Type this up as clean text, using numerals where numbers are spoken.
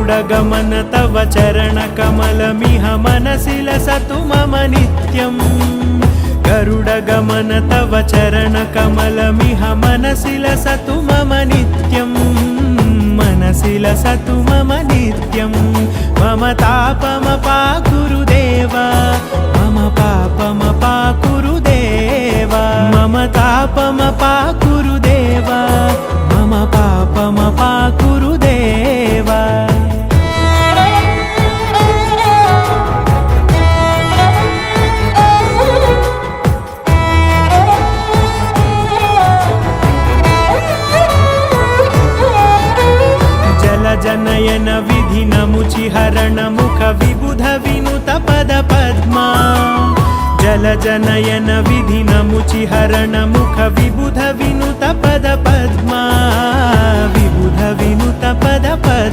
गरुडगमन तव चरणकमलमिह मनसि लसतु मम नित्यम् गरुडगमन तव चरणकमलमिह मनसि लसतु मम नित्यम् मनसि लसतु मम नित्यम् मम तापमपाकुरुदेव मम पापमपाकुरुदेव मम तापमपाकुरुदेव मम पापमपाकुरुदेव जनयन विधिनमुचिहरण मुख विबुध विनुत पद पद्मा जलजनयन विधिनमुचिहरण मुख विबुध विनुत पद पद्मा विबुध विनुत पद पद्मा।